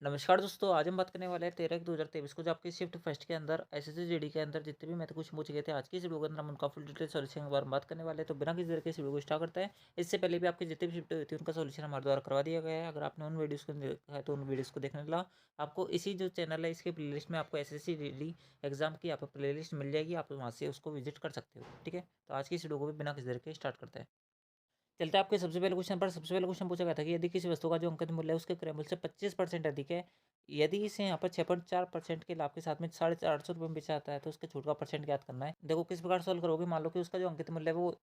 नमस्कार दोस्तों, आज हम बात करने वाले हैं 13/1/2023 को जो आपकी शिफ्ट फर्स्ट के अंदर एसएससी जीडी के अंदर जितने भी मैथ क्वेश्चन पूछे गए थे। आज की इस वीडियो के अंदर हम उनका फुल डिटेल सॉल्यूशन के बारे में बात करने वाले हैं। तो बिना किसी तरह के इस वीडियो को स्टार्ट करते हैं। इससे पहले भी आपकी जितनी भी शिफ्ट हुई थी उनका सॉल्यूशन हमारे द्वारा करवा दिया गया है। अगर आपने उन वीडियोस को देखा है तो उन वीडियोस को देखने ला आपको इसी जो चैनल है इसके प्लेलिस्ट में आपको एसएससी जीडी एग्जाम की यहाँ पर प्लेलिस्ट मिल जाएगी। आप वहाँ से उसको विजिट कर सकते हो। ठीक है, तो आज की इस वीडियो को भी बिना किसी तरह के स्टार्ट करते हैं। चलते हैं आपके सबसे पहले क्वेश्चन पर। सबसे पहले क्वेश्चन पूछा गया था कि यदि किसी वस्तु का जो अंकित मूल्य है उसके क्रय मूल्य से 25% अधिक है, यदि इसे यहाँ पर 6.4% के लाभ के साथ में 850 रुपये में बेचा जाता है तो उसके छूट का परसेंट ज्ञात करना है। देखो किस प्रकार सॉल्व करोगे। मान लो कि उसका जो अंकित मूल्य है वो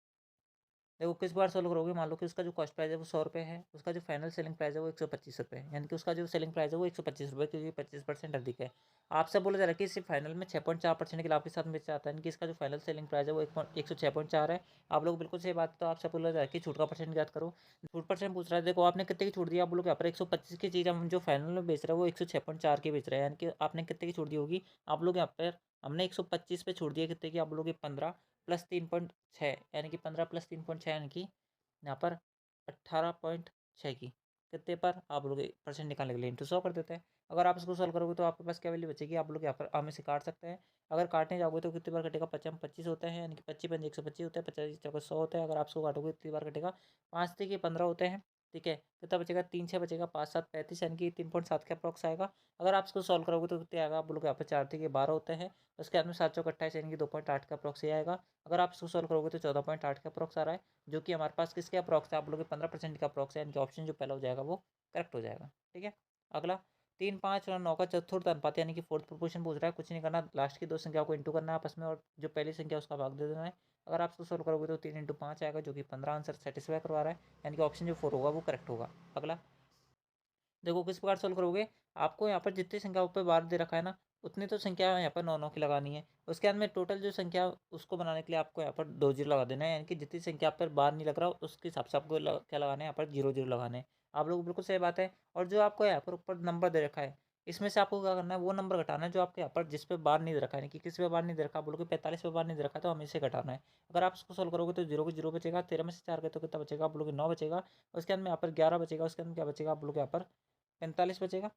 देखो किस बार सोल्व करोगे। मान लो कि उसका जो कॉस्ट प्राइस है वो 100 रुपये है, उसका जो फाइनल सेलिंग प्राइस है वो 125 रुपये है, यानी कि उसका जो सेलिंग प्राइस है वो 125 रुपये, क्योंकि 25% अधिक है। आपसे बोला जा रहा है कि इसे फाइनल में 6.4% के लाभ के साथ बेचा जाता है, यानी कि इसका जो फाइनल सेलिंग प्राइस है वो 106.4 है। आप लोग बिल्कुल सही बात है। तो आपसे बोला जा रहा है कि छूट का परसेंट याद करो। छूट परसेंट पूछ रहा है। देखो आपने कितने की छूट दी। आप बोलोगे यहाँ पर 125 की चीज़ हम जो फाइनल में बेच रहे हैं वो 106.4 की बेच रहे हैं, यानी कि आपने कितने की छूट दी होगी। आप लोग यहाँ पर हमने 125 पे छूट दिया कितने की। आप बोलोगे 15 प्लस 3.6, यानी कि 15 प्लस 3.6 यानी कि यहाँ पर 18.6 की कितने पर आप लोग परसेंट निकालने के लिए इंटू 100 कर देते हैं। अगर आप इसको सॉल्व करोगे तो आपके पास क्या वैल्यू बचेगी। आप लोग यहाँ पर आम में से काट सकते हैं। अगर काटने जाओगे तो कितनी बार कटेगा। 55 25 होते हैं, यानी कि 25 125 होता है। 50 चौका 100 होता है। अगर आप इसको काटोगे कितनी बार कटेगा। 5 के 15 होते हैं। ठीक है, कितना बचेगा। 3 6 बचेगा। 5 7 35, यानी कि 3.7 के अप्रॉक्स आएगा। अगर आप इसको सॉल्व करोगे तो कितने आएगा। आप लोग यहाँ पर 4 के 12 होते हैं। उसके बाद में 7 चौक 28, यानी कि 2.8 का अप्रॉक्स ही आएगा। अगर आप इसको सॉल्व करोगे तो 14.8 का अप्रॉक्स आ रहा है, जो कि हमारे पास किसके अप्रॉक्स है। आप लोग 15% का अप्रॉक्स है, यानी कि ऑप्शन जो पहला हो जाएगा वो करेक्ट हो जाएगा। ठीक है, अगला 3 5 और 9 का चतुर्थ अनुपात, यानी कि फोर्थ प्रोपोर्शन पूछ रहा है। कुछ नहीं करना, लास्ट की दो संख्या को इंटू करना है आपस में और जो पहली संख्या उसका भाग दे देना है। अगर आप इसको सोल्व करोगे तो 3 × 5 आएगा, जो कि 15 आंसर सेटिस्फाई करवा रहा है, यानी कि ऑप्शन जो 4 होगा वो करेक्ट होगा। अगला देखो किस प्रकार सोल्व करोगे। आपको यहाँ पर जितनी संख्या पे बार दे रखा है ना, उतनी तो संख्या यहाँ पर 9 9 की लगानी है। उसके बाद में टोटल जो संख्या उसको बनाने के लिए आपको यहाँ पर 2 जीरो लगा देना है, यानी कि जितनी संख्या पर बार नहीं लग रहा उसके हिसाब से आपको क्या लगाना है, यहाँ पर 0 0 लगाने हैं। आप लोग बिल्कुल सही बात है। और जो आपको यहाँ पर ऊपर नंबर दे रखा है, इसमें से आपको क्या करना है, वो नंबर घटाना है जो आपके यहाँ पर जिस पे बार नहीं दे रखा है, कि किस पे बार नहीं दे रखा। आप बोलोगे 45 पे बार नहीं दे रखा, तो हमें इसे घटाना है। अगर आप इसको सोल्व करोगे तो 0 को 0 बचेगा। 13 में से 4 गए तो कितना बचेगा। आप बोलोगे 9 बचेगा। उसके अंदर यहाँ पर 11 बचेगा। उसके अंदर क्या बचेगा। आप बोलोगे यहाँ पर 45 बचेगा।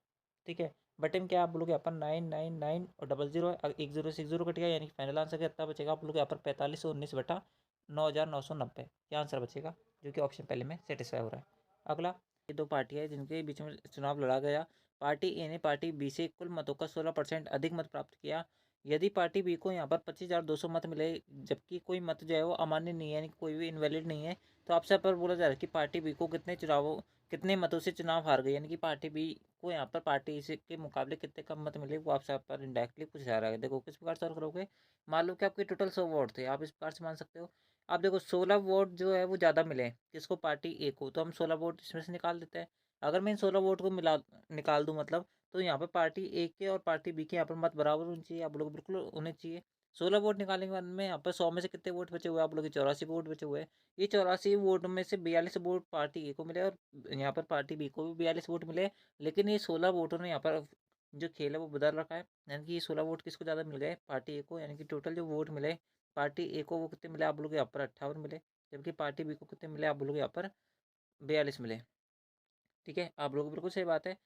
ठीक है, बटे में क्या आप बोलोगे यहाँ पर 999 और 00 है। एक जीरो से एक जीरो कट गया, यानी कि फाइनल आंसर कितना बचेगा। आप लोग यहाँ पर 4519/9990 क्या आंसर बचेगा, जो कि ऑप्शन पहले में सेटिस्फाई हो रहा है। अगला ये दो पार्टियां हैं जिनके बीच में चुनाव लड़ा गया। पार्टी ए ने पार्टी बी से कुल मतों का 16% अधिक मत प्राप्त किया। यदि पार्टी बी को यहाँ पर 25,200 मत मिले, जबकि कोई मत जो है वो अमान्य नहीं है, यानी कि कोई भी इनवैलिड नहीं है, तो आपसे पर बोला जा रहा है कि पार्टी बी को कितने मतों से चुनाव हार गई, यानी कि पार्टी बी को यहाँ पर पार्टी ए के मुकाबले कितने कम मत मिले, वो आपसे यहाँ पर इंडायरेक्टली पूछा जा रहा है। देखो किस प्रकार सॉल्व करोगे। मान लो कि आपके टोटल 100 वोट थे, आप इस प्रकार से मान सकते हो। आप देखो 16 वोट जो है वो ज़्यादा मिले किसको, पार्टी ए को, तो हम 16 वोट इसमें से निकाल देते हैं। अगर मैं इन 16 वोट को निकाल दूँ मतलब, तो यहाँ पर पार्टी ए के और पार्टी बी के यहाँ पर मत बराबर होने चाहिए। आप लोग बिल्कुल होने चाहिए। 16 वोट निकालने के बाद में यहाँ पर 100 में से कितने वोट बचे हुए हैं। आप लोग 84 वोट बचे हुए हैं। ये 84 वोट में से 42 वोट पार्टी ए को मिले और यहाँ पर पार्टी बी को भी 42 वोट मिले। लेकिन ये 16 वोटों ने यहाँ पर जो खेल है वो बदल रखा है, यानी कि ये 16 वोट किसको ज़्यादा मिल गए, पार्टी ए को। यानी कि टोटल जो वोट मिले पार्टी ए को वो कितने मिले, आप लोग यहाँ पर 58 मिले। जबकि पार्टी बी को कितने मिले, आप लोग यहाँ पर 42 मिले। ठीक है, आप लोग बिल्कुल सही बात है।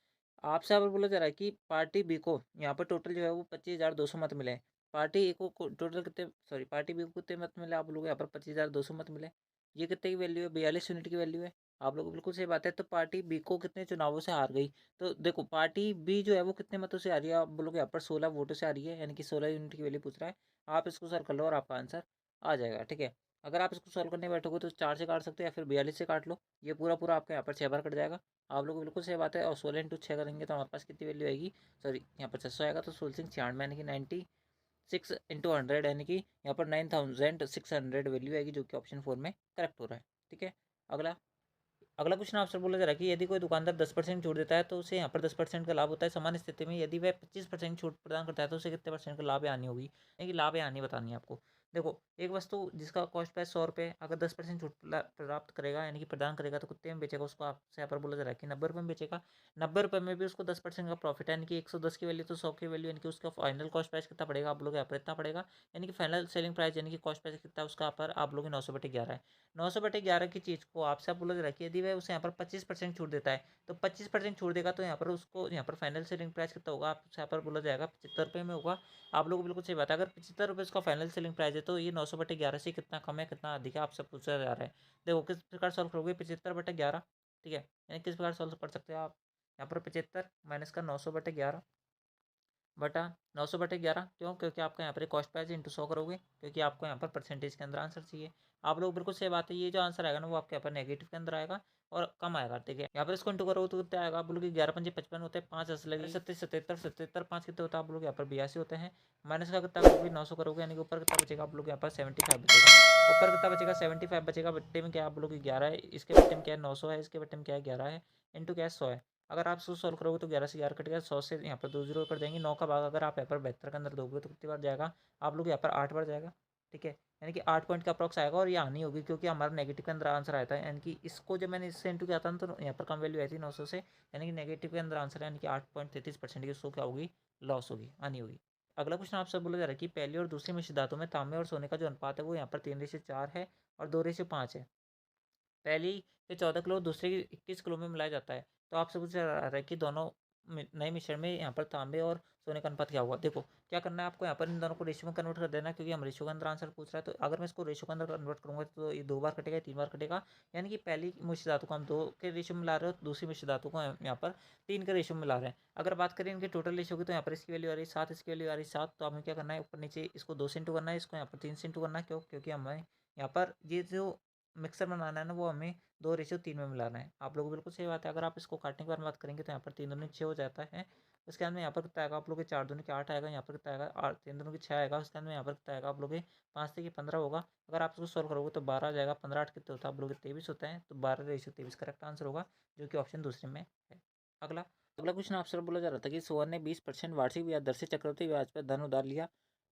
आपसे यहाँ पर बोला जा रहा है कि पार्टी बी को यहाँ पर टोटल जो है वो 25,200 मत मिले। पार्टी ए को टोटल कितने, सॉरी पार्टी बी को कितने मत मिले, आप लोग यहाँ पर 25,200 मत मिले। ये कितने की वैल्यू है, 42 यूनिट की वैल्यू है। आप लोग बिल्कुल सही बात है। तो पार्टी बी को कितने चुनावों से हार गई। तो देखो पार्टी बी जो है वो कितने मतों से आ रही है, आप बोलोगे यहाँ पर 16 वोटों से आ रही है, यानी कि 16 यूनिट की वैल्यू पूछ रहा है। आप इसको सॉल्व कर लो और आपका आंसर आ जाएगा। ठीक है, अगर आप इसको सॉल्व करने बैठोगे तो 4 से काट सकते हो या फिर 42 से काट लो। ये पूरा पूरा आपका यहाँ पर 6 बार कट जाएगा। आप लोग बिल्कुल सही बात है। और 16 × 6 करेंगे तो हमारे पास कितनी वैल्यू आएगी, सॉरी यहाँ पर 600 आएगा। तो 16 96 यानी कि 96 × 100, यानी कि यहाँ पर 9600 वैल्यू आएगी, जो कि ऑप्शन 4 में करेक्ट हो रहा है। ठीक है, अगला अगला क्वेश्चन आपसे बोला जा रहा है कि यदि कोई दुकानदार 10% छूट देता है तो उसे यहाँ पर 10% का लाभ होता है। सामान्य स्थिति में यदि वह 25% छूट प्रदान करता है तो उसे कितने परसेंट का लाभ या हानि होगी, यानी कि लाभ या हानि बतानी है आपको। देखो, एक वस्तु जिसका कॉस्ट प्राइस ₹100 अगर 10% छूट प्राप्त करेगा यानी कि प्रदान करेगा तो कितने में बेचेगा उसको? आपसे यहाँ पर बोला जा रहा है कि ₹90 में बेचेगा। ₹90 में भी उसको 10% का प्रॉफिट है, यानी कि 110 की वैल्यू तो 100 की वैल्यू, यानी कि उसका फाइनल कॉस्ट प्राइस कितना पड़ेगा आप लोग यहाँ पर? इतना पड़ेगा, यानी कि फाइनल सेलिंग प्राइस यानी कि कॉस्ट प्राइस कितना है उसका यहाँ पर आप लोग 900/11 है। 900/11 की चीज़ को आपसे आप बोला जा रहा है कि यदि वह उसे यहाँ पर 25% छूट देता है, तो 25% छूट देगा तो यहाँ पर उसको यहाँ पर फाइनल सेलिंग प्राइस कितना होगा? आपसे यहाँ पर बोला जाएगा ₹75 में होगा। आप लोगों को बिल्कुल सही बात है। अगर ₹75 उसका फाइनल सेलिंग प्राइस है तो ये 900/11 से कितना कम है, कितना अधिक है, आपसे पूछा जा रहा है। देखो किस प्रकार सॉल्व करोगे 75/11, ठीक है? यानी किस प्रकार सॉल्व कर सकते हो आप? यहाँ पर 75 माइनस का 900/11 बटा 900/11 क्यों? क्योंकि आपका यहाँ पर कॉस्ट प्राइस इंटू 100 करोगे, क्योंकि आपको यहाँ पर परसेंटेज के अंदर आंसर चाहिए। आप लोग बिल्कुल सही बात है, ये जो आंसर आएगा ना वो आपके यहाँ पर नेगेटिव के अंदर आएगा और कम आएगा, ठीक है? यहाँ पर इसको इंटू करोगे तो कितना आएगा? आप बोलोगे 11×5 = 55 होते हैं, 5 10 लगे 37 77 77 5 कितने होता है? आप लोग यहाँ पर 82 होते हैं। माइनस का कितना करोगे? 900 करोगे, यानी कि ऊपर कितना बचेगा? आप लोग यहाँ पर 75 बचेगा। ऊपर कितना बचेगा? 75 बचेगा। बट्टे में क्या आप लोग 11 है, इसके बट्टे में क्या है? 900 है, इसके बट्टे में क्या है? 11 है, इंटू क्या है? 100 है। अगर आप इसको सॉल्व करोगे तो 11 से 11 कट गया, 100 से यहाँ पर 2 जीरो कट जाएंगे। 9 का भाग अगर आप यहाँ पर 72 के अंदर दोगे तो कितनी बार जाएगा? आप लोग यहाँ पर 8 बार जाएगा, ठीक है? यानी कि 8 पॉइंट का अप्रॉक्स आएगा और ये आनी होगी क्योंकि हमारा नेगेटिव के अंदर आंसर आया था, यानी कि इसको जब मैंने इससे इंटू किया था ना तो यहाँ पर कम वैल्यू आई थी 900 से, यानी कि नेगेटिव के अंदर आंसर है, यानी कि 8.33% की उसको क्या होगी? लॉस होगी, आनी होगी। अगला क्वेश्चन आपसे बोला जा रहा है कि पहली और दूसरी मिश्र धातु में तांबे और सोने का जो अनुपात है वो यहाँ पर 3:4 है और 2:5 है। पहली के 14 किलो, दूसरे की 21 किलो में मिलाया जाता है। तो आपसे पूछा जा रहा है कि दोनों नए मिश्रण में यहाँ पर तांबे और सोने का अनुपात क्या होगा? देखो क्या करना है आपको, यहाँ पर इन दोनों को रेशियो में कन्वर्ट कर देना है, क्योंकि हम रेशियो के अंदर आंसर पूछ रहा है। तो अगर मैं इसको रेशियो के अंदर कन्वर्ट करूँगा तो ये 2 बार कटेगा, 3 बार कटेगा, यानी कि पहली मिश्र धातु को हम 2 के रेशियो में मिला रहे हो, दूसरी मिश्र धातु को हम यहाँ पर 3 के रेशियो में मिला रहे हैं। अगर बात करें इनके टोटल रेशियो की तो यहाँ पर इसकी वैल्यू आ रही है 7, इसकी वैल्यू आ रही है 7, तो हमें क्या करना है ऊपर नीचे इसको 2 से इंटू करना है, इसको यहाँ पर 3 से इंटू करना है। क्यों? क्योंकि हमें यहाँ पर ये जो मिक्सर बनाना है ना वो हमें 2:3 में मिलाना है। आप लोगों को बिल्कुल सही बात है। अगर आप इसको काटने के बारे में बात करेंगे तो यहाँ पर 3 दूनी 6 हो जाता है। उसके बाद में यहाँ पर कितना आएगा? आप लोग के 4 दूनी के 8 आएगा, यहाँ पर कितना आएगा? 3 दूनी के 6 आएगा। उसके बाद में यहाँ पर कितना आएगा? आप लोग के 5 से 15 होगा। अगर आप इसको सॉल्व करोगे तो 12 आ जाएगा। 15 8 कितने होता है? आप लोग के 23 होता है, तो 12:23 करेक्ट आंसर होगा, जो कि ऑप्शन दूसरे में है। अगला अगला क्वेश्चन आपसे बोला जा रहा था कि सोहन ने 20% वार्षिक ब्याज दर से चक्रवृद्धि ब्याज पर धन उधार लिया।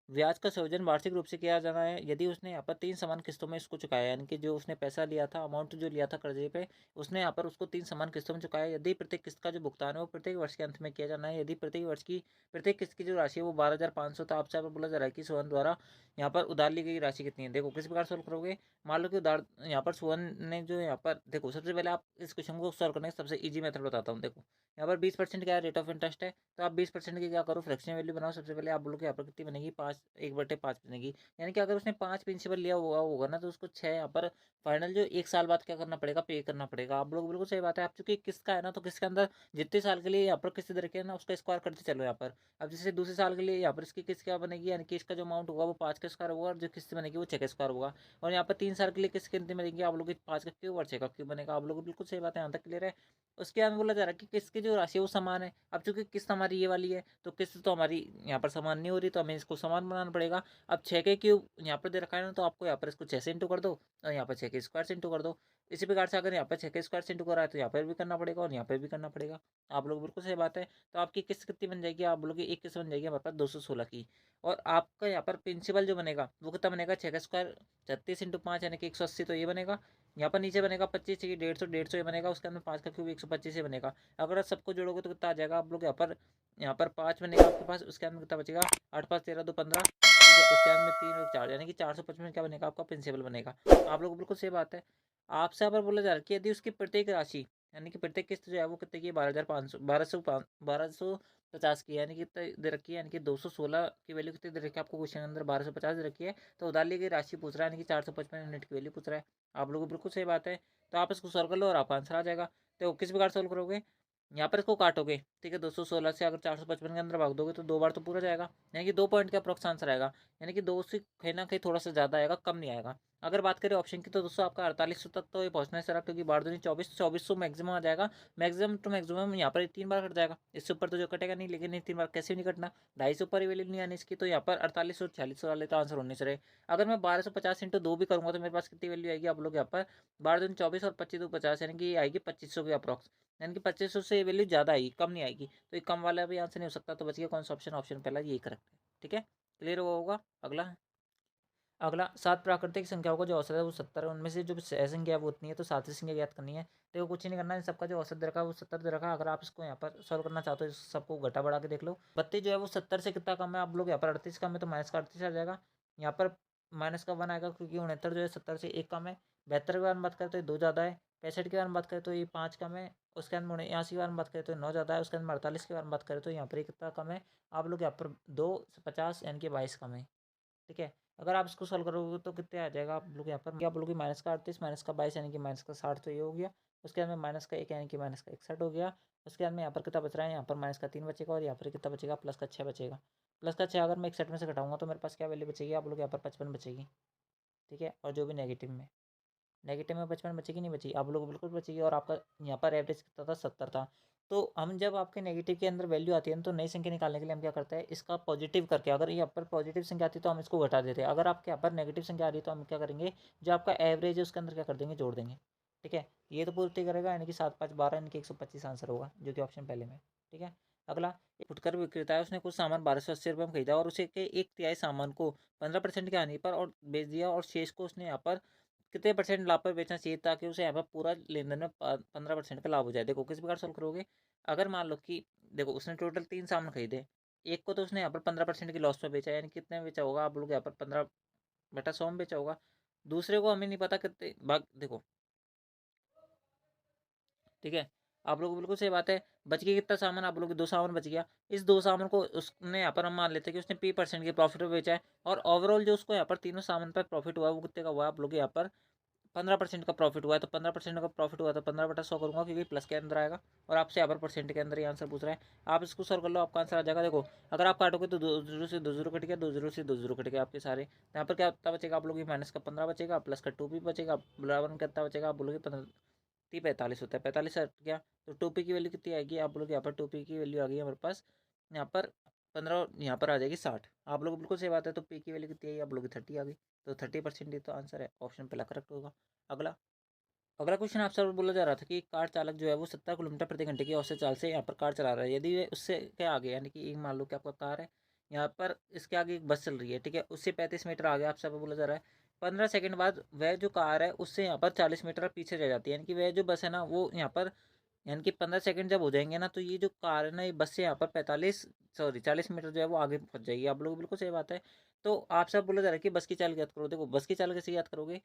ब्याज का संयोजन वार्षिक रूप से किया जाना है यदि उसने यहाँ पर 3 समान किस्तों में इसको चुकाया, यानी कि जो उसने पैसा लिया था, अमाउंट जो लिया था कर्जे पे, उसने यहाँ पर उसको 3 समान किस्तों में चुकाया। यदि प्रत्येक किस्त का जो भुगतान है वो प्रत्येक वर्ष के अंत में किया जाना है। यदि प्रत्येक किस्त की जो राशि है वो 12,500, तो आपसे यहाँ पर बोला जा रहा है कि सोहन द्वारा यहाँ पर उधार ली गई राशि कितनी है? देखो किस प्रकार सॉल्व करोगे। मान लो कि उधार यहाँ पर सोहन ने जो यहाँ पर, देखो सबसे पहले आप इस क्वेश्चन को सॉल्व करने का सबसे ईजी मेथड बताता हूँ। देखो यहाँ पर 20% क्या है? रेट ऑफ इंटरेस्ट है। तो आप 20% की क्या करो? फ्रैक्शन वैल्यू बनाओ। सबसे पहले आप बोलोगे यहाँ पर कितनी बनेगी? 5 1/5 बनेगी, यानी कि अगर उसने 5 प्रिंसिपल लिया हुआ होगा ना तो उसको 6 यहाँ पर फाइनल जो 1 साल बाद क्या करना पड़ेगा? पे करना पड़ेगा। आप लोग बिल्कुल सही बात है। आप चूंकि किस्त का है ना तो किस्त के अंदर जितने साल के लिए यहाँ पर किस्त दे रखी है ना उसका स्क्वायर करते चलो यहाँ पर। अब जैसे दूसरे साल के लिए यहाँ पर इसकी किस्त क्या बनेगी, यानी कि इसका जो अमाउंट होगा वो 5 का स्क्वायर होगा और जो किस्त बनेगी वो 6 का स्क्वायर होगा। और यहाँ पर 3 साल के लिए किस्त कितनी बनेगी? आप लोग की 5 का क्यूब और 6 का क्यूब बनेगा। आप लोग बिल्कुल सही बात है, यहाँ तक क्लियर है। उसके बाद बोला जा रहा है कि किस्त की जो राशि है वो समान है। अब चूंकि किस्त हमारी ये वाली है तो किस्त तो हमारी यहाँ पर समान नहीं हो रही, तो हमें इसको समान बनाना पड़ेगा। अब 6 के क्यूब यहाँ पर दे रखा है ना तो आपको यहाँ पर इसको 6 से इंटू कर दो और यहाँ पर 6 के स्क्वायर से इंटू कर दो। इसी प्रकार से अगर यहाँ पर 6 के स्क्वायर से इंटू करा है तो यहाँ पर भी करना पड़ेगा और यहाँ पर भी करना पड़ेगा। आप लोग बिल्कुल सही बात है। तो आपकी किस्त कितनी बन जाएगी? आप लोग की एक किस्त बन जाएगी हमारे पास 216 की। और आपका यहाँ पर प्रिंसिपल जो बनेगा वो कितना बनेगा? 6 का स्क्वायर 36 × 5 यानी कि 180, तो ये बनेगा। यहाँ पर नीचे बनेगा 25 की 150 ये बनेगा। उसके अंदर 5 का क्यूब 125 से बनेगा। अगर आप सबको जोड़ोगे तो कितना आ जाएगा? आप लोग यहाँ पर 5 बनेगा आपके पास। उसके अंदर कितना बचेगा? 8 5 13 2 15, ठीक है? उसके अंदर 3 और 4 यानी कि 455 क्या बनेगा? आपका प्रिंसिपल बनेगा। आप लोग बिल्कुल सही बात है। आपसे यहाँ पर बोला जा रहा है कि यदि उसकी प्रत्येक राशि यानी कि प्रत्येक किस्त जो है वो कितने की है? 12,500 1250 की है, यानी कि कितने दे रखी है? यानी कि 216 की वैल्यू कितनी दे रखी है आपको क्वेश्चन के अंदर? 1250 दे रखी है। तो उधार ली गई राशि पूछ रहा है, यानी कि 455 यूनिट की वैल्यू पूछ रहा है। आप लोगों को बिल्कुल सही बात है। तो आप इसको सॉल्व कर लो और आपका आंसर आ जाएगा। तो किस प्रकार सॉल्व करोगे? यहाँ पर इसको काटोगे, ठीक है? 216 से अगर 455 के अंदर भाग दोगे तो 2 बार तो पूरा जाएगा, यानी कि 2 पॉइंट का अप्रोक्स आंसर आएगा। यानी कि 2 से कहीं ना कहीं थोड़ा सा ज़्यादा आएगा, कम नहीं आएगा। अगर बात करें ऑप्शन की तो दोस्तों आपका 4800 तक तो ये पहुंचना है सर, क्योंकि 12 दूनी 24, 2400 मैक्सिमम आ जाएगा। मैक्सिमम टू मैक्सिमम यहाँ पर 3 बार कट जाएगा। इससे ऊपर तो जो कटेगा नहीं, लेकिन ये 3 बार कैसे भी नहीं कटना। 250 ऊपर ही वैल्यू नहीं आनी इसकी, तो यहाँ पर 4800 4600 वाले तो आंसर होने से रहे। अगर मैं 1250 इंटू 2 भी करूँगा तो मेरे पास कितनी वैल्यू आएगी? आप लोग यहाँ पर 12 दूनी 24 और 25 2 50, यानी कि आएगी 2500 के अप्रॉक्स। यानी कि 2500 से वैल्यू ज़्यादा आएगी, कम नहीं आएगी। तो ये कम वाला भी आंसर नहीं हो सकता, तो बच गया कौन सा ऑप्शन? ऑप्शन पहला यही करेक्ट है, ठीक है? क्लियर हुआ होगा। अगला अगला 7 प्राकृतिक संख्याओं का जो औसत है वो 70 है, उनमें से जो संख्या है वो उतनी है, तो 7वीं संख्या ज्ञात करनी है। देखो कुछ नहीं करना है, सबका जो औसत दे रखा है वो 70 दे रखा है। अगर आप इसको यहाँ पर सॉल्व करना चाहते हो, सबको घटा बढ़ा के देख लो। 32 जो है वो 70 से कितना कम है, आप लोग यहाँ पर 38 कम है, तो माइनस का 38 आ जाएगा। यहाँ पर माइनस का 1 आएगा, क्योंकि 69 जो है 70 से 1 कम है। 72 के बारे में बात करें तो ये 2 ज़्यादा है। 65 के बारे में बात करें तो ये 5 कम है। उसके अंदर 79 के बारे में बात करें तो 9 ज़्यादा है। उसके अंदर 48 के बारे में बात करें तो यहाँ पर कितना कम है, आप लोग यहाँ पर 2 50 यानी कि 22 कम है। ठीक है, अगर आप इसको सॉल्व करोगे तो कितने आ जाएगा, आप लोग यहाँ पर आप बोलोगे माइनस का 38 माइनस का 22 यानी कि माइनस का 60, तो ये हो गया। उसके बाद में माइनस का 1 यानी कि माइनस का 61 हो गया। उसके बाद में यहाँ पर कितना बच रहा है, यहाँ पर माइनस का 3 बचेगा, और यहाँ पर कितना बचेगा, प्लस का 6 बचेगा। प्लस का 6 अगर मैं 61 में से घटाऊंगा तो मेरे पास क्या वैल्यू बचेगी, आप लोग यहाँ पर 55 बचेगी। ठीक है, और जो भी नेगेटिव में 55 बचेगी, नहीं बचेगी, आप लोग को बिल्कुल बचेगी। और आपका यहाँ पर एवरेज कितना था, 70 था। तो हम जब आपके नेगेटिव के अंदर वैल्यू आती है ना, तो नई संख्या निकालने के लिए हम क्या करते हैं, इसका पॉजिटिव करके, अगर यहाँ पर पॉजिटिव संख्या आती है तो हम इसको घटा देते हैं। अगर आपके यहाँ पर नेगेटिव संख्या आ रही है तो हम क्या करेंगे, जो आपका एवरेज है उसके अंदर क्या कर देंगे, जोड़ देंगे। ठीक है, ये तो पूर्ति करेगा, यानी कि 7 5 12 यानी कि 125 आंसर होगा, जो कि ऑप्शन पहले में। ठीक है, अगला, एक फुटकर विक्रेता है, उसने कुछ सामान 1280 रुपये में खरीदा और उसे के 1/3 सामान को 15% की हानि पर और बेच दिया, और शेष को उसने यहाँ पर कितने परसेंट लाभ पर बेचना चाहिए, ताकि उसे यहाँ पर पूरा लेन देन में 15% का लाभ हो जाए। देखो किस प्रकार सॉल्व करोगे, अगर मान लो कि देखो उसने टोटल 3 सामान खरीदे, एक को तो उसने यहाँ पर 15% की लॉस पे बेचा, यानी कितने में बेचा होगा, आप लोग यहाँ पर 15/100 में बेचा होगा। दूसरे को हमें नहीं पता कितने भाग, देखो ठीक है, आप लोग को बिल्कुल सही बात है। बच गया कितना सामान, आप लोग 2 सामान बच गया। इस 2 सामान को उसने यहाँ पर हम मान लेते हैं कि उसने P% के प्रॉफिट पे बेचा है, और ओवरऑल जो उसको यहाँ पर तीनों सामान पर प्रॉफिट हुआ है वो कितने का हुआ है, आप लोग यहाँ पर 15% का प्रॉफिट हुआ है। तो 15% का प्रॉफिट हुआ तो 15/100 करूंगा, क्योंकि प्लस के अंदर आएगा, और आपसे यहाँ पर परसेंट के अंदर ही आंसर पूछ रहा है। आप इसको सॉल्व कर लो, आपका आंसर आ जाएगा। देखो अगर आप काटोगे तो 2 0 से 2 0 कट गया, 2 0 से 2 0 कट गया आपके सारे। यहाँ पर क्या कितना बचेगा, आप लोग माइनस का 15 बचेगा, प्लस का 2p बचेगा, बराबर में कितना बचेगा, आप बोलोगे 45 होता है, 45 हट गया। तो 2p की वैल्यू कितनी आएगी, आप लोग यहाँ पर 2p की वैल्यू आ गई हमारे पास, यहाँ पर 15, यहाँ पर आ जाएगी 60। आप लोग बिल्कुल सही बात है, तो p की वैल्यू कितनी आई, आप लोग की 30 आ गई। तो 30% ही तो आंसर है, ऑप्शन पहला करेक्ट होगा। अगला, अगला क्वेश्चन आपसे बोला जा रहा था कि कार चालक जो है वो 70 किलोमीटर प्रति घंटे की औसत चाल से यहाँ पर कार चला रहा है। यदि वे उससे क्या आगे, यानी कि मान लो कि आपका कार है, यहाँ पर इसके आगे एक बस चल रही है, ठीक है, उससे 35 मीटर आगे आपसे बोला जा रहा है। 15 सेकंड बाद वह जो कार है उससे यहाँ पर 40 मीटर पीछे रह जाती है, यानी कि वह जो बस है ना वो यहाँ पर, यानी कि 15 सेकंड जब हो जाएंगे ना, तो ये जो कार है ना, ये बस से यहाँ पर 40 मीटर जो है वो आगे पहुंच जाएगी। आप लोग बिल्कुल सही बात है। तो आपसे बोला जा रहा है कि बस की चाल याद करो। देखो बस की चाल कैसे याद करोगे,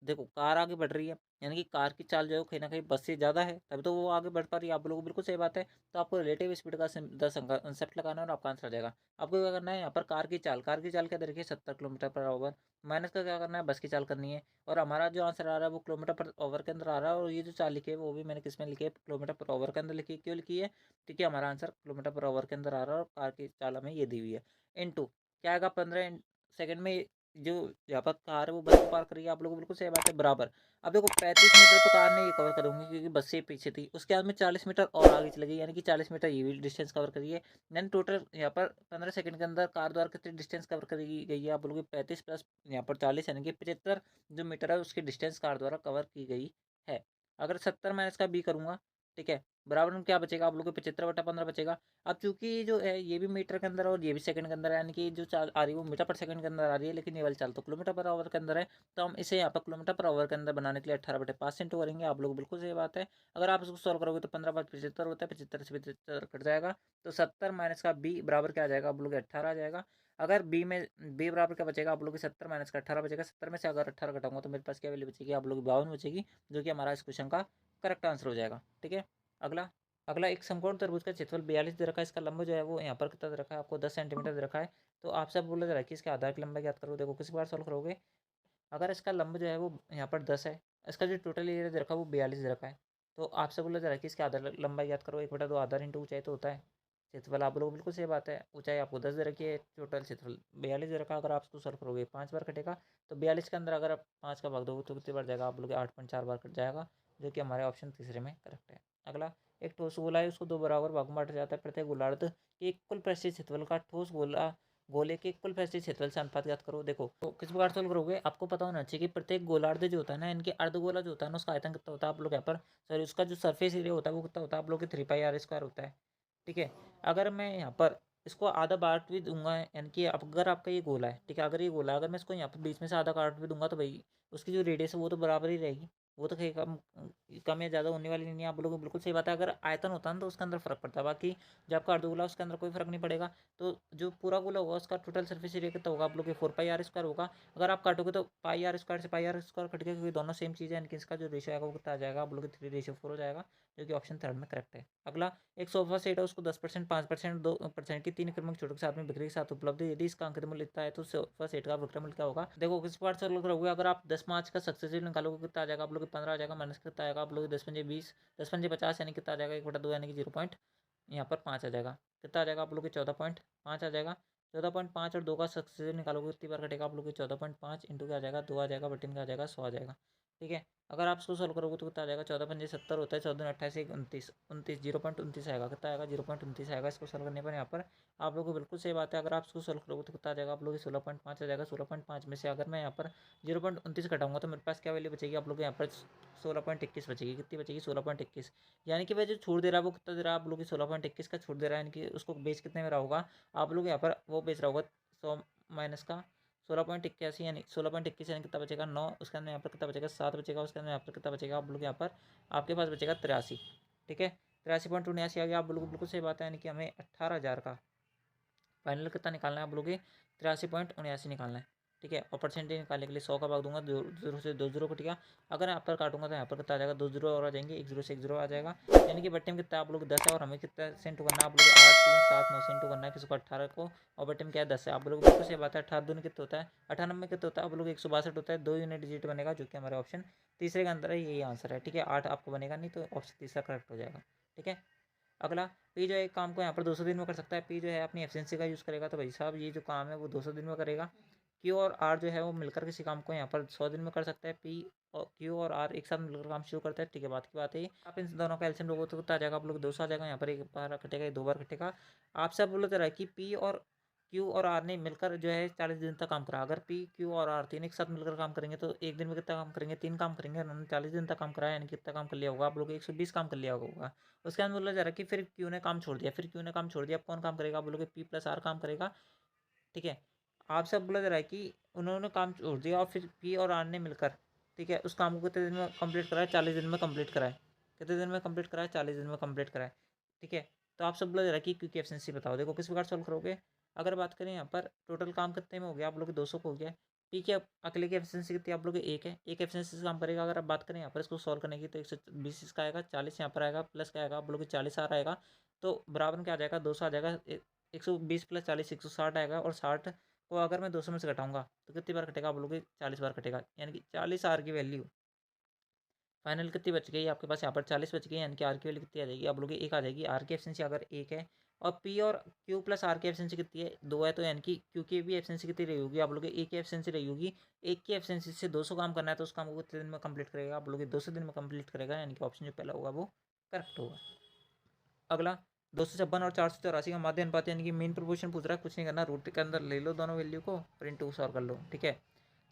देखो कार आगे बढ़ रही है, यानी कि कार की चाल जो है वो कहीं ना कहीं बस से ज़्यादा है, तभी तो वो आगे बढ़ पा रही है। आप लोगों को बिल्कुल सही बात है। तो आपको रिलेटिव स्पीड का कंसेप्ट लगाना है, और आपका आंसर आ जाएगा। आपको क्या करना है, यहाँ पर कार की चाल क्या देखिए 70 किलोमीटर पर आवर, माइनस का क्या करना है, बस की चाल करनी है। और हमारा जो आंसर आ रहा है वो किलोमीटर पर आवर के अंदर आ रहा है, और ये जो चाल लिखी है वो भी मैंने किस में लिखी है, किलोमीटर पर आवर के अंदर लिखी है। क्यों लिखी है, क्योंकि हमारा आंसर किलोमीटर पर आवर के अंदर आ रहा है, और कार की चाल हमें ये दी हुई है। इन टू क्या आएगा, 15 सेकंड में जो यहाँ पर कार है वो बस को पार करेगी। आप लोगों को बिल्कुल सही बात है, बराबर। अब देखो 35 मीटर तो कार ने ये कवर करूंगी, क्योंकि बस से पीछे थी। उसके बाद में 40 मीटर और आगे चली गई, यानी कि 40 मीटर ये भी डिस्टेंस कवर करी है। यानी टोटल यहाँ पर 15 सेकंड के अंदर कार द्वारा कितनी डिस्टेंस कवर करी गई है, आप बोलोगे 35 प्लस यहाँ पर 40, यानी कि 75 जो मीटर है उसकी डिस्टेंस कार द्वारा कवर की गई है। अगर 70 माइनस का बी करूंगा, ठीक है, बराबर में क्या बचेगा, आप लोग को 75/15 बचेगा। अब चूंकि जो है ये भी मीटर के अंदर और ये भी सेकंड के अंदर है, यानी कि जो चाल आ रही है वो मीटर पर सेकंड के अंदर आ रही है, लेकिन ये वाली चाल तो किलोमीटर पर आवर के अंदर है। तो हम इसे यहाँ पर किलोमीटर पर आवर के अंदर बनाने के लिए 18/5 इंटू करेंगे। आप लोग बिल्कुल सही बात है। अगर आप इसको सॉल्व करोगे तो 15/75 होता है, 75 से 75 कट जाएगा। तो 70 माइनस का बी बराबर क्या आ जाएगा, आप लोग 18 आ जाएगा। अगर बी बराबर क्या बचेगा, आप लोग 70 माइनस का 18 बचेगा। 70 में से अगर 18 घटाऊंगा तो मेरे पास क्या वैल्यू बचेगी, आप लोग 52 बचेगी, जो कि हमारा इस क्वेश्चन का करेक्ट आंसर हो जाएगा। ठीक है, अगला, अगला, एक समकोण तरबूज का क्षेत्रफल 42 दे रखा है, इसका लंब जो है वो यहाँ पर कितना दे रखा है, आपको 10 सेंटीमीटर दे रखा है। तो आपसे बोला जा रहा है कि इसके आधार की लंबाई याद करो। देखो किस बार सॉल्व करोगे, अगर इसका लंब जो है वो यहाँ पर 10 है, इसका जो टोटल एरिया दे रखा है वो 42 दे रखा है। तो आपसे बोला जा रहा है कि इसके आधार लंबाई याद करो, 1/2 आधार इंटू ऊंचाई तो होता है क्षेत्रफल। आप लोग बिल्कुल सही बात है, ऊंचाई आपको 10 दे रखी है, टोटल क्षेत्रफल 42 दे रखा है। अगर आप इसको सॉल्व करोगे 5 बार कटेगा, तो 42 के अंदर अगर आप 5 का भाग दोगे तो कितनी बार जाएगा, आप लोग 8.4 बार कट जाएगा, जो कि हमारे ऑप्शन तीसरे में करेक्ट है। अगला, एक ठोस गोला है, उसको 2 बराबर भागों में बांटा जाता है। प्रत्येक गोलार्ध के कुल पृष्ठीय क्षेत्रफल का ठोस गोले के कुल पृष्ठीय क्षेत्रफल से अनुपात ज्ञात करो। देखो तो किस प्रकार सॉल्व करोगे, आपको पता होना चाहिए कि प्रत्येक गोलार्ध जो होता है ना, इनके अर्धगोला जो होता है ना, उसका आयतन कितना होता है, आप लोग यहाँ पर सॉरी उसका जो सरफेस एरिया होता है वो कितना होता है, आप लोग के 3πr² होता है। ठीक है, अगर मैं यहाँ पर इसको आधा काट भी दूंगा, यानी कि अगर आपका ये गोला है, ठीक है, अगर ये गोला है, अगर मैं इसको यहाँ पर बीच में से आधा काट भी दूंगा तो भाई उसकी जो रेडियस है वो तो बराबर ही रहेगी, वो तो कहीं कम कम या ज़्यादा होने वाली नहीं है। आप लोगों को बिल्कुल सही बात है। अगर आयतन होता है ना तो उसके अंदर फर्क पड़ता है, बाकी जो आपका अर्धगोला उसके अंदर कोई फर्क नहीं पड़ेगा। तो जो पूरा गोला होगा उसका टोटल सर्फेस एरिया कितना होगा आप लोग के 4 पाई आर स्क्वायर होगा। अगर आप काटोगे तो पाई आर स्क्वायर से पाई आर स्क्वायर कट गया, क्योंकि दोनों सेम चीज़ है, इनकी इसका जो रेशियो आएगा वो कितना आ जाएगा आप लोग के 3:4 हो जाएगा, जो कि ऑप्शन थर्ड में करेक्ट है। अगला, एक सोफा सेट है उसको 10%, 5%, 2% की 3 क्रमिक छूटों के साथ में बिक्री के साथ उपलब्ध है। यदि इसका अंकित मूल्य इतना है तो सोफा सेट का विक्रय मूल्य क्या होगा। देखो किस बार से करोगे, अगर आप 10 5 का सक्सेसिव निकालोगे कितना आ जाएगा आप लोग 15 आ जाएगा, माइनस कितना आएगा आप लोग 10 5 20, 10 5 50, यानी कितना आ जाएगा 1/2, यानी कि 0 यहाँ पर 5 आ जाएगा। कितना आ जाएगा आप लोग के 14.5 आ जाएगा। 14.5 और 2 का सक्सेसिव निकालोगे कितनी बार कटेगा आप लोग के 14.5 इंटू क्या आ जाएगा 2 आ जाएगा, बटन का आ जाएगा 100 आ जाएगा। ठीक है, अगर आप इसको सोल्व करोगे तो कितना आ जाएगा 14 5 70 होता है, 14 28 29 29 0.29 आएगा। कितना आएगा 0.29 आएगा। इसको सोल्व करने पर यहाँ पर आप लोग को बिल्कुल सही बात है। अगर आप इसको सोल्व करोगे तो कितना आ जाएगा आप लोग 16.5 आ जाएगा। 16.5 में से अगर मैं यहाँ पर 0.29 घटाऊंगा तो मेरे पास क्या वैल्यू बचेगी आप लोग यहाँ पर 16.21 बचेगी। कितनी बचेगी 16.21, यानी कि वह जो छूट दे रहा है वो कितना दे रहा है आप लोग 16.21 का छूट दे रहा है, यानी कि उसको बेच कितने में रहा होगा आप लोग यहाँ पर वो बेच रहा होगा 100 माइनस का 16.81, यानी 16.21 यानी कितना बचेगा 9, उसके अंदर यहाँ पर कितना बचेगा 7 बचेगा, उसके अंदर यहाँ पर कितना बचेगा आप लोग यहाँ पर आपके पास बचेगा 83। ठीक है, 83.79 आ गया आप लोग को बिल्कुल सही बात है, यानी कि हमें 18,000 का फाइनल कितना निकालना है आप लोग 83.79 निकालना है। ठीक है, और परसेंटेज निकालने के लिए 100 का भाग दूंगा, 0 से 2 जीरो कट गया। अगर यहाँ पर काटूंगा तो यहाँ पर कितना आ जाएगा 2 जीरो और आ जाएंगे, 1 0 से 1 0 आ जाएगा, यानी कि बट्टे में कितना आप लोग 10 है और हमें कितना से इंटू करना है आप लोग 8 3 7 9 से इंटू करना है किसी को 18 को, और बट्टे में क्या है 10 है। आप लोग बिल्कुल सही बात है। 18 दूनी कितना होता है 98 कितना होता है आप लोग 162 होता है, 2 यूनिट डिजिट बनेगा, जो कि हमारे ऑप्शन तीसरे के अंदर है, यही आंसर है। ठीक है, 8 आपको बनेगा नहीं तो ऑप्शन तीसरा करेक्ट हो जाएगा। ठीक है, अगला, पी जो है एक काम को यहाँ पर 200 दिन में कर सकता है। पी जो है अपनी एफिशिएंसी का यूज़ करेगा, तो भाई साहब ये जो काम है वो 200 दिन में करेगा। क्यू और आर जो है वो मिलकर किसी काम को यहाँ पर 100 दिन में कर सकता है। पी और क्यू और आर एक साथ मिलकर काम शुरू करता है। ठीक है, बात की बात है ये। आप इन दोनों का एलसीएम लोगों तो कितना आ जाएगा आप लोग 200 आ जाएगा। यहाँ पर एक बार कटेगा, 2 बार कटेगा। आपसे बोलो तो रहा है कि पी और क्यू और आर ने मिलकर जो है 40 दिन तक काम करा। अगर पी क्यू और आर तीन एक साथ मिलकर काम करेंगे तो एक दिन में कितना काम करेंगे 3 काम करेंगे। उन्होंने 40 दिन तक काम कराया, यानी कितना काम कर लिया होगा आप लोग 120 काम कर लिया होगा। उसके अंदर बोला जा रहा है कि फिर क्यू ने काम छोड़ दिया, फिर क्यू ने काम छोड़ दिया, अब कौन काम करेगा आप बोलोगे पी प्लस आर काम करेगा। ठीक है, आपसे अब बोला जा रहा है कि उन्होंने काम छोड़ दिया और फिर पी और आर ने मिलकर, ठीक है, उस काम को कितने दिन में कंप्लीट कराए 40 दिन में कंप्लीट कराए। कितने दिन में कंप्लीट कराए 40 दिन में कंप्लीट कराए। ठीक है, तो आपसे बोला जा रहा है कि क्यू की एफिशिएंसी बताओ। देखो किस प्रकार सॉल्व करोगे। अगर बात करें यहाँ पर टोटल काम कितने में हो गया आप लोग 200 को हो गया। पी के अकेले की एफिशिएंसी कितनी आप लोग एक है, एक एफिशिएंसी से काम करेगा। अगर आप बात करें यहाँ पर इसको सॉल्व करने की तो 120 इसका आएगा, 40 यहाँ पर आएगा, प्लस क्या आएगा आप लोग 40 आ रहा आएगा, तो बराबर में क्या आ जाएगा 200 आ जाएगा। 120 प्लस 40 160 आएगा, और 60 को अगर मैं 200 में से घटाऊंगा तो कितनी बार कटेगा आप लोग 40 बार कटेगा, यानी कि 40 आर की वैल्यू फाइनल कितनी बच गई आपके पास यहाँ पर 40 बच गई, यानी कि आर की वैल्यू कितनी आ जाएगी आप लोग एक आ जाएगी। आर की एफिशिएंसी अगर एक है और पी और क्यू प्लस आर की एफिशिएंसी कितनी है 2 है, तो यानी कि क्यू की भी एफिशिएंसी कितनी रही होगी आप लोग एक की एफिशिएंसी रही होगी। एक की एफिशिएंसी से 200 काम करना है तो उस काम को कितने दिन में कंप्लीट करेगा आप लोग 200 दिन में कंप्लीट करेगा, यानी कि ऑप्शन जो पहला होगा वो करेक्ट होगा। अगला, 256 और 484 का माध्य अनुपात, यानी कि मेन प्रोपोर्शन पूछ रहा है, कुछ नहीं करना, रूट के अंदर ले लो दोनों वैल्यू को और इनटू सॉल्व कर लो। ठीक है,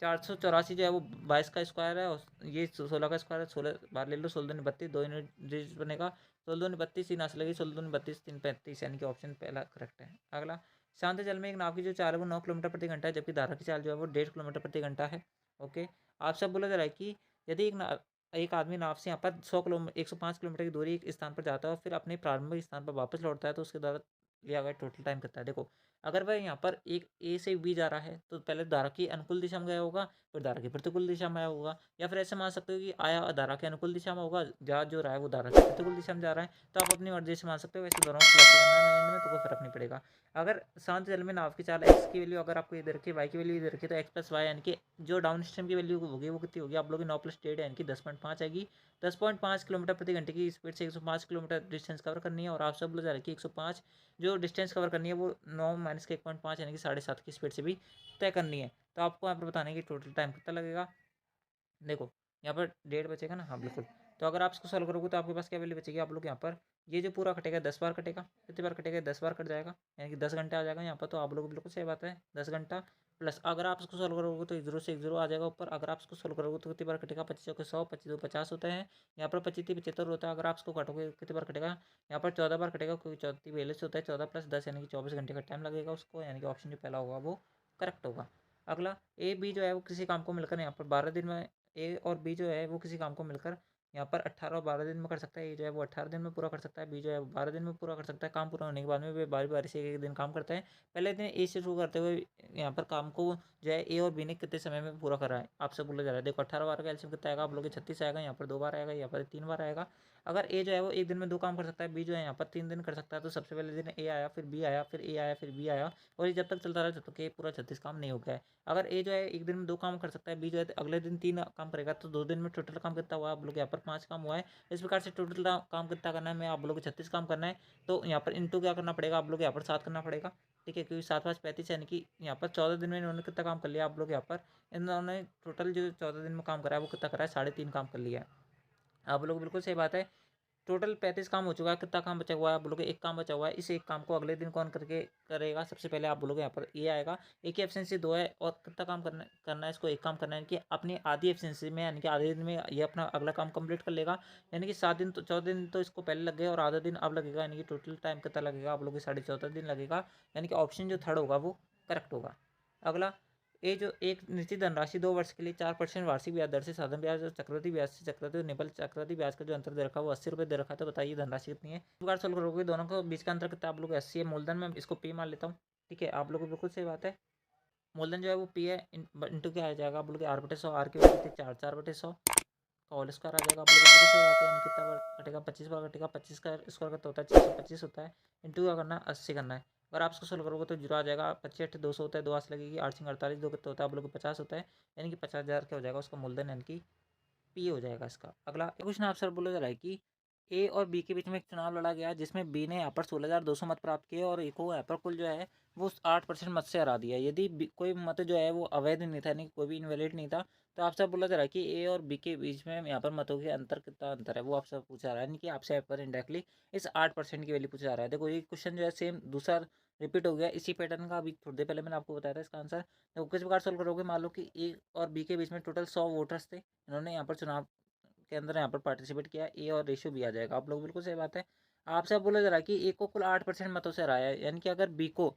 484 जो है वो 22 का स्क्वायर है और ये 16 का स्क्वायर है। 16 बार ले लो, 16 दूनी 32, 2 यूनिट डिजिट बनेगा, 16 दूनी 32, 3 आंसर लगी, 16 दूनी 32, 3 35, यानी कि ऑप्शन पहला करेक्ट है। अगला, शांत जल में एक नाव की जो चाल है वो 9 किलोमीटर प्रति घंटा है, जबकि धारा की चाल जो है वो 1.5 किलोमीटर प्रति घंटा है। ओके, आप सब बोला जा रहा है कि यदि एक आदमी नाव से यहाँ पर 100 किलोमीटर 105 किलोमीटर की दूरी एक स्थान पर जाता है और फिर अपने प्रारंभिक स्थान पर वापस लौटता है तो उसके द्वारा लिया गया टोटल टाइम कितना है। देखो, अगर वह यहाँ पर एक ए से बी जा रहा है तो पहले धारा की अनुकूल दिशा में गया होगा, फिर धारा की प्रतिकूल दिशा में आया होगा, या फिर ऐसे मान सकते हो कि आया धारा के अनुकूल दिशा में होगा, जा जो रहा है वो धारा की प्रतिकूल दिशा में जा रहा है, तो आप अपनी मर्जी से मान सकते हो। वैसे दोनों प्लस करना है एंड में तो कोई फर्क नहीं पड़ेगा। अगर शांत जल में नाव की चाल एक्स की वैल्यू अगर आपको इधर रखी, वाई की वैल्यू इधर रखी, तो एक्स प्लस वाई यानी कि जो डाउन स्ट्रीम की वैल्यू होगी वो कितनी होगी आप लोग 9+8 यानी कि 10.5 आएगी। 10.5 किलोमीटर प्रति घंटे की स्पीड से 105 किलोमीटर डिस्टेंस कवर करनी है, और आप सब लोग जा रहे कि 105 जो डिस्टेंस कवर करनी है वो 9 माइनस के 1.5 यानी कि 7.5 की स्पीड से भी तय करनी है। तो आपको यहाँ पर बताने की टोटल टाइम कितना लगेगा। देखो, यहाँ पर 1.5 बचेगा ना, हाँ बिल्कुल। तो अगर आप इसको सॉल्व करोगे तो आपके पास क्या वैल्यू बचेगी आप लोग यहाँ पर, ये जो पूरा कटेगा 10 बार कटेगा, कितनी बार कटेगा 10 बार कट जाएगा, यानी कि 10 घंटे आ जाएगा यहाँ पर। तो आप लोग बिल्कुल सही बात है 10 घंटा प्लस अगर आप इसको सोल्व करोगे तो 0 से 0 आ जाएगा ऊपर। अगर आप इसको सोल्व करोगे तो कितनी बार कटेगा, 25 चौके 100, 25 दो 50 होता है। यहाँ पर 25 तीन 75 होता है। अगर आप इसको काटोगे कितनी बार कटेगा, यहाँ पर 14 बार कटेगा, क्योंकि 14 42 होता है। 14 + 10 यानी कि 24 घंटे का टाइम लगेगा उसको, यानी कि ऑप्शन जो पहला होगा वो करेक्ट होगा। अगला ए बी जो है वो किसी काम को मिलकर यहाँ पर 12 दिन में, ए और बी जो है वो किसी काम को मिलकर यहाँ पर 18 और 12 दिन में कर सकता है। ए जो है वो 18 दिन में पूरा कर सकता है, बी जो है वो 12 दिन में पूरा कर सकता है। काम पूरा होने के बाद में वे बारी बारी से एक दिन काम करते हैं। पहले दिन ए से शुरू करते हुए यहाँ पर काम को जो है ए और बी ने कितने समय में पूरा करा है आपसे बोला जा रहा है। देखो 18 बार का एलसीएम कितना आएगा, आप लोग 36 आएगा, यहाँ पर 2 बार आएगा, यहाँ पर 3 बार आएगा। अगर ए जो है वो एक दिन में 2 काम कर सकता है, बी जो है यहाँ पर 3 दिन कर सकता है, तो सबसे पहले दिन ए आया, फिर बी आया, फिर ए आया, फिर बी आया, और ये जब तक चलता रहा जब तक ये पूरा 36 काम नहीं हो गया है। अगर ए जो है एक दिन में 2 काम कर सकता है, बी जो है अगले दिन 3 काम करेगा, तो 2 दिन में टोटल काम कितना हुआ, आप लोग यहाँ पर 5 काम हुआ है। इस प्रकार से टोटल काम कितना करना है, मैं आप लोग को 36 काम करना है। तो यहाँ पर इंटू क्या करना पड़ेगा, आप लोग यहाँ पर 7 करना पड़ेगा। ठीक है, क्योंकि 7 5 35 यानी कि यहाँ पर 14 दिन में इन्होंने कितना काम कर लिया, आप लोग यहाँ पर इन्होंने टोटल जो 14 दिन में काम करा है वो कितना करा है, 3.5 काम कर लिया है। आप लोग बिल्कुल सही बात है। टोटल 35 काम हो चुका है, कितना काम बचा हुआ है, आप बोलोगे एक काम बचा हुआ है। इस एक काम को अगले दिन कौन करके करेगा, सबसे पहले आप बोलोगे यहाँ पर ये आएगा। एक की एफिशिएंसी 2 है और कितना काम करना है इसको, एक काम करना है कि अपनी आधी एफिशिएंसी में, यानी कि आधे दिन में ये अपना अगला काम कंप्लीट कर लेगा। यानी कि 7 दिन तो 14 दिन तो इसको पहले लग गए और आधा दिन अब लगेगा, यानी कि टोटल टाइम कितना लगेगा, आप लोग 14.5 दिन लगेगा। यानी कि ऑप्शन जो थर्ड होगा वो करेक्ट होगा। अगला ये जो एक निश्चित धनराशि 2 वर्ष के लिए 4% वार्षिक ब्याज दर से साधारण ब्याज और चक्रवृद्धि ब्याज से चक्रवृद्धि निबल चक्रवृद्धि ब्याज का जो अंतर दे रखा है वो 80 रुपये दे रखा है। तो बताइए धनराशि कितनी है। इस प्रकार सोल्व करोगे, दोनों को बीच का अंतर कितना, आप लोग 80 है। मूलधन में इसको पी मान लेता हूँ। ठीक है, आप लोग को बिल्कुल सही बात है। मूलधन जो है वो पी है, इंटू क्या आ जाएगा, आप लोग 8/100, आर की वैल्यू कितनी 4, 4/100 का होल स्क्वायर आ जाएगा। आप लोग को बिल्कुल सही बात है। यानी कितना बार कटेगा, 25 बार कटेगा। 25 का स्क्वायर कितना होता है, 625 होता है। इंटू क्या करना है, 80 करना है। अगर आप इसको सोल्व करोगे तो 0 आ जाएगा। 25 8 200 होता है, 2 आस लगेगी, 8 सिंह 48, 2 कितना होता है, आप लोग को 50 होता है। यानी कि 50,000 क्या हो जाएगा उसका मूलधन, यानी कि पी हो जाएगा इसका। अगला क्वेश्चन आप सर बोला जा रहा है कि ए और बी के बीच में एक चुनाव लड़ा गया, जिसमें बी ने यहाँ पर 16,200 मत प्राप्त किए और ए को यहाँ पर कुल जो है वो 8% मत से हरा दिया। यदि कोई मत जो है वो अवैध नहीं था, यानी कि कोई भी इनवैलिड नहीं था, तो आपसे बोला जा रहा है कि ए और बी के बीच में यहाँ पर मतों के अंतर कितना अंतर है, वो आपसे पूछा जा रहा है। यानी कि आपसे यहाँ पर इंडायरेक्टली इस 8% की वैल्यू पूछा जा रहा है। देखो ये क्वेश्चन जो है सेम दूसरा रिपीट हो गया इसी पैटर्न का। अभी थोड़ी देर पहले मैंने आपको बताया था इसका आंसर। देखो किस प्रकार सोल्व करोगे, मान लो कि ए और बी के बीच में टोटल 100 वोटर्स थे, इन्होंने यहाँ पर चुनाव के अंदर यहाँ पर पार्टिसिपेट किया, ए और रेशियो भी आ जाएगा। आप लोग बिल्कुल सही बात है। आपसे अब बोला जा रहा है कि ए को कुल 8% मतों से हराया है, यानी कि अगर बी को,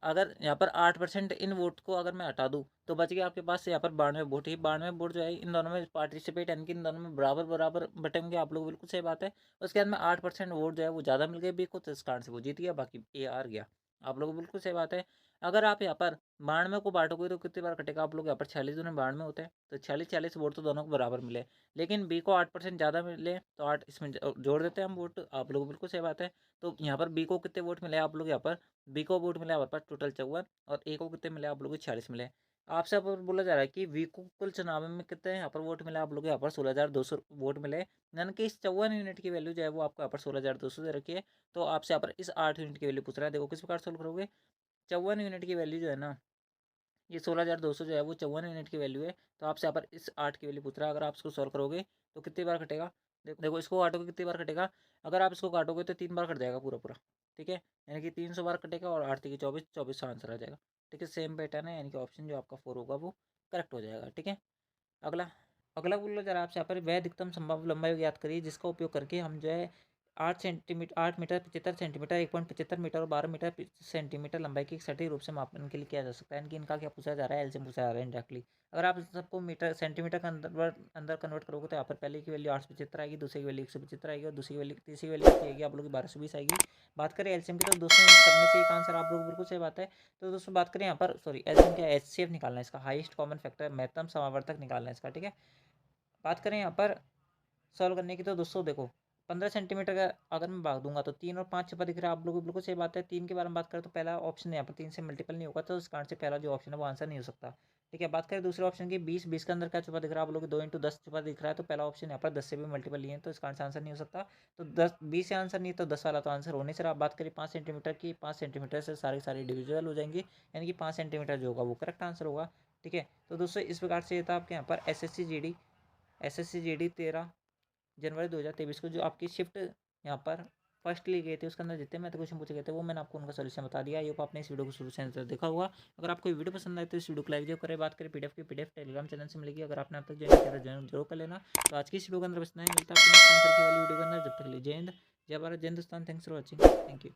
अगर यहाँ पर 8% इन वोट को अगर मैं हटा दूं तो बच गया आपके पास से यहाँ पर 92 वोट ही। 92 वोट जो है इन दोनों में पार्टिसिपेट, यानी कि इन दोनों में बराबर बराबर बटेंगे। आप लोग बिल्कुल सही बात है। उसके बाद में 8% वोट जो है वो ज़्यादा मिल गए बी को, तो इस कारण से वो जीत गया, बाकी ए हार गया। आप लोग बिल्कुल सही बात है। अगर आप यहाँ पर 92 को बांटोगे तो कितनी बार कटेगा, आप लोग यहाँ पर 46 दूनी 92 होते हैं, तो 46 वोट तो दोनों को बराबर मिले। लेकिन बी को 8% ज़्यादा मिले तो 8 इसमें जोड़ देते हैं हम वोट। आप लोग बिल्कुल सही बात है। तो यहाँ पर बी को कितने वोट मिले, आप लोग यहाँ पर बी को वोट मिले हमारे पास टोटल 54, और ए को कितने मिले, आप लोगों को 46 मिले। आपसे यहाँ पर बोला जा रहा है कि वी को कुल चुनाव में कितने यहाँ पर वोट मिले, आप लोग यहाँ पर 16,200 वोट मिले। यानी कि इस 54 यूनिट की वैल्यू जो है वो आपको यहाँ पर 16,200 दे रखी है। तो आपसे यहाँ पर इस 8 यूनिट की वैल्यू पूछ रहा है। देखो किस प्रकार सोल्व करोगे, 54 यूनिट की वैल्यू जो है ना, ये 16,200 जो है वो 54 यूनिट की वैल्यू है। तो आपसे यहाँ पर इस 8 की वैल्यू पूछ रहा है। अगर आप इसको सॉल्व करोगे तो कितनी बार कटेगा, देखो इसको काटोगे कितनी बार कटेगा, अगर आप इसको काटोगे तो 3 बार कट जाएगा पूरा पूरा। ठीक है, यानी कि 300 बार कटेगा और 8 की 24, 24 आंसर आ जाएगा। ठीक है, सेम पैटर्न है, यानी कि ऑप्शन जो आपका 4 होगा वो करेक्ट हो जाएगा। ठीक है, अगला अगला बोला जा रहा है आपसे यहाँ पर, वह अधिकतम संभव लंबाई ज्ञात करिए जिसका उपयोग करके हम जो है 8 मीटर 75 सेंटीमीटर 1.75 मीटर और 12 मीटर सेंटीमीटर लंबाई की सटीक रूप से मापन के लिए किया जा सकता है। इनकी इनका क्या पूछा जा रहा है, एलसीएम पूछा जा रहा है इंडायरेक्टली। अगर आप सबको मीटर सेंटीमीटर के अंदर अंदर कन्वर्ट करोगे तो यहाँ पर पहले की वैल्यू 875 आएगी, दूसरी की वैल्यू 175 आएगी, और दूसरी वैल्यू तीसरी वैल्यू कितनी आएगी, आप लोग की 1220 आएगी। बात करें एलसीएम की तो दोस्तों सब में से एक आंसर, आप लोग बिल्कुल सही बात है। तो दोस्तों बात करें यहाँ पर, सॉरी एलसीएम क्या, एचसीएफ निकालना है इसका, हाईएस्ट कॉमन फैक्टर महत्तम समावर्तक निकालना है इसका। ठीक है, बात करें यहाँ पर सॉल्व करने की तो दोस्तों देखो 15 सेंटीमीटर का अगर मैं भाग दूंगा तो 3 और 5 छपा दिख रहा है, आप लोगों को बिल्कुल सही बात है। 3 के बारे में बात करें तो पहला ऑप्शन यहाँ पर 3 से मल्टीपल नहीं होगा, तो इस कारण से पहला जो ऑप्शन है वो आंसर नहीं हो सकता। ठीक है, बात करें दूसरे ऑप्शन की, 20 के अंदर क्या छुपा दिख रहा है, आप लोग 2 × 10 छुपा दिख रहा है, तो पहला ऑप्शन यहाँ पर 10 से भी मल्टीपल नहीं है, तो इस कारण से आंसर नहीं हो सकता। तो 10 20 से आंसर नहीं तो 10 वाला तो आंसर होने से। आप बात करें 5 सेंटीमीटर की, 5 सेंटीमीटर से सारी डिविजिबल हो जाएंगी, यानी कि 5 सेंटीमीटर जो होगा वो करेक्ट आंसर होगा। ठीक है, तो दोस्तों इस प्रकार से था आपके यहाँ पर S S C G D 13 जनवरी 2023 को जो आपकी शिफ्ट यहाँ पर फर्स्टली गए थे उसके अंदर जितने मैं तो क्वेश्चन पूछे गए थे वो मैंने आपको उनका सोल्यूशन बता दिया। आई होप आपने इस वीडियो को शुरू से अंत तक देखा होगा। अगर आपको वीडियो पसंद आए तो इस वीडियो को लाइक जो करें। बात करें पीडीएफ की, पीडीएफ टेलीग्राम चैनल से मिलेगी। अगर आपने अब तक ज्वाइन किया तो ज्वाइन जरूर कर लेना। तो आज की इस वीडियो के अंदर बस इतना ही, मिलता है आपको नेक्स्ट आंसर की वाली वीडियो के अंदर। जब तक के लिए जय हिंद, जय भारत, जय Hindustan. Thanks for watching, thank you.